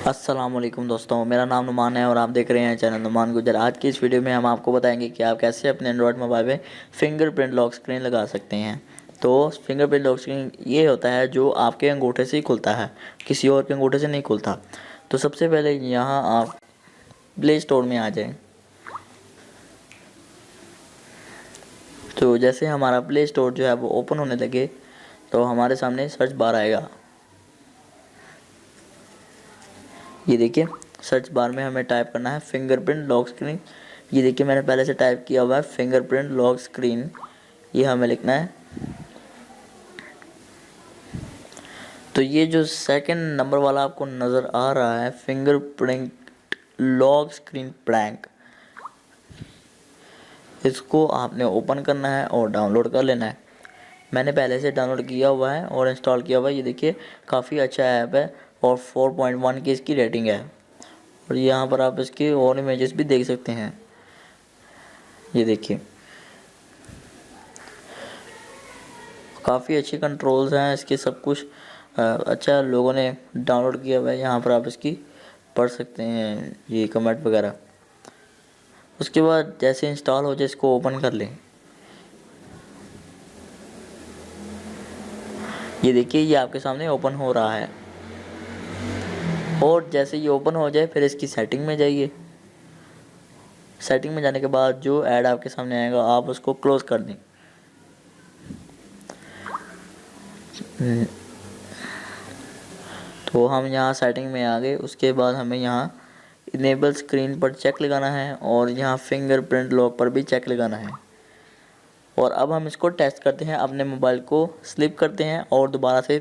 अस्सलाम वालेकुम दोस्तों, मेरा नाम नुमान है और आप देख रहे हैं चैनल नुमान गुजर। आज की इस वीडियो में हम आपको बताएंगे कि आप कैसे अपने एंड्रॉयड मोबाइल में फिंगरप्रिंट लॉक स्क्रीन लगा सकते हैं। तो फिंगरप्रिंट लॉक स्क्रीन ये होता है जो आपके अंगूठे से ही खुलता है, किसी और के अंगूठे से नहीं खुलता। तो सबसे पहले यहाँ आप प्ले स्टोर में आ जाएं। तो जैसे हमारा प्ले स्टोर जो है वो ओपन होने लगे तो हमारे सामने सर्च बार आएगा। ये देखिए, सर्च बार में हमें टाइप करना है फिंगरप्रिंट लॉक स्क्रीन। ये देखिए, मैंने पहले से टाइप किया हुआ है फिंगरप्रिंट लॉक स्क्रीन, ये हमें लिखना है। तो ये जो सेकंड नंबर वाला आपको नज़र आ रहा है फिंगरप्रिंट लॉक स्क्रीन प्रैंक, इसको आपने ओपन करना है और डाउनलोड कर लेना है। मैंने पहले से डाउनलोड किया हुआ है और इंस्टॉल किया हुआ है। ये देखिए, काफ़ी अच्छा ऐप है और 4.1 की इसकी रेटिंग है। और यहाँ पर आप इसके और इमेजेस भी देख सकते हैं। ये देखिए, काफ़ी अच्छी कंट्रोल्स हैं इसके, सब कुछ अच्छा लोगों ने डाउनलोड किया हुआ है। यहाँ पर आप इसकी पढ़ सकते हैं ये कमेंट वगैरह। उसके बाद जैसे इंस्टॉल हो जाए इसको ओपन कर लें। ये देखिए, ये आपके सामने ओपन हो रहा है। और जैसे ये ओपन हो जाए फिर इसकी सेटिंग में जाइए। सेटिंग में जाने के बाद जो ऐड आपके सामने आएगा आप उसको क्लोज कर दें। तो हम यहाँ सेटिंग में आ गए। उसके बाद हमें यहाँ इनेबल स्क्रीन पर चेक लगाना है और यहाँ फिंगरप्रिंट लॉक पर भी चेक लगाना है। और अब हम इसको टेस्ट करते हैं, अपने मोबाइल को स्लिप करते हैं और दोबारा से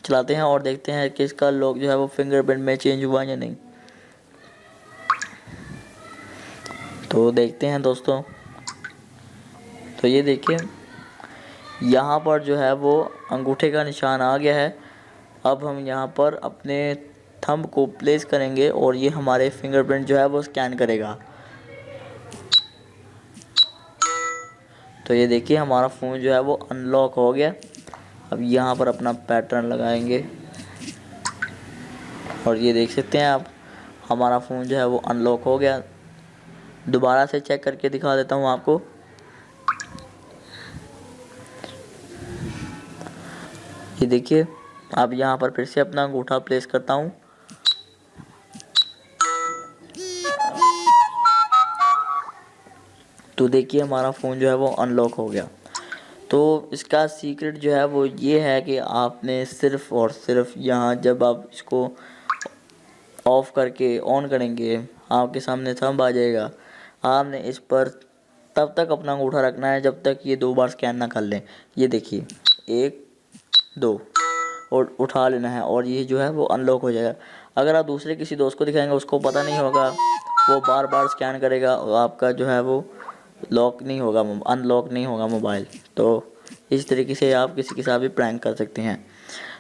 चलाते हैं और देखते हैं कि इसका लॉक जो है वो फिंगरप्रिंट में चेंज हुआ या नहीं। तो देखते हैं दोस्तों। तो ये देखिए, यहाँ पर जो है वो अंगूठे का निशान आ गया है। अब हम यहाँ पर अपने थंब को प्लेस करेंगे और ये हमारे फिंगरप्रिंट जो है वो स्कैन करेगा। तो ये देखिए, हमारा फ़ोन जो है वो अनलॉक हो गया। अब यहाँ पर अपना पैटर्न लगाएंगे और ये देख सकते हैं आप, हमारा फ़ोन जो है वो अनलॉक हो गया। दोबारा से चेक करके दिखा देता हूँ आपको। ये देखिए, अब यहाँ पर फिर से अपना अंगूठा प्लेस करता हूँ। तो देखिए, हमारा फ़ोन जो है वो अनलॉक हो गया। तो इसका सीक्रेट जो है वो ये है कि आपने सिर्फ़ और सिर्फ यहाँ जब आप इसको ऑफ़ करके ऑन करेंगे आपके सामने थंब आ जाएगा। आपने इस पर तब तक अपना अंगूठा रखना है जब तक ये 2 बार स्कैन ना कर लें। ये देखिए, 1 2 और उठा लेना है और ये जो है वो अनलॉक हो जाएगा। अगर आप दूसरे किसी दोस्त को दिखाएंगे उसको पता नहीं होगा, वो बार बार स्कैन करेगा और आपका जो है वो लॉक नहीं होगा, अनलॉक नहीं होगा मोबाइल। तो इस तरीके से आप किसी के साथ भी प्रैंक कर सकते हैं।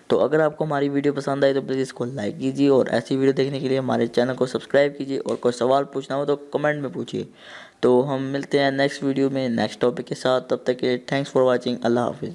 तो अगर आपको हमारी वीडियो पसंद आई तो प्लीज़ इसको लाइक कीजिए और ऐसी वीडियो देखने के लिए हमारे चैनल को सब्सक्राइब कीजिए। और कोई सवाल पूछना हो तो कमेंट में पूछिए। तो हम मिलते हैं नेक्स्ट वीडियो में नेक्स्ट टॉपिक के साथ। तब तक के लिए थैंक्स फॉर वॉचिंग। अल्लाह हाफिज़।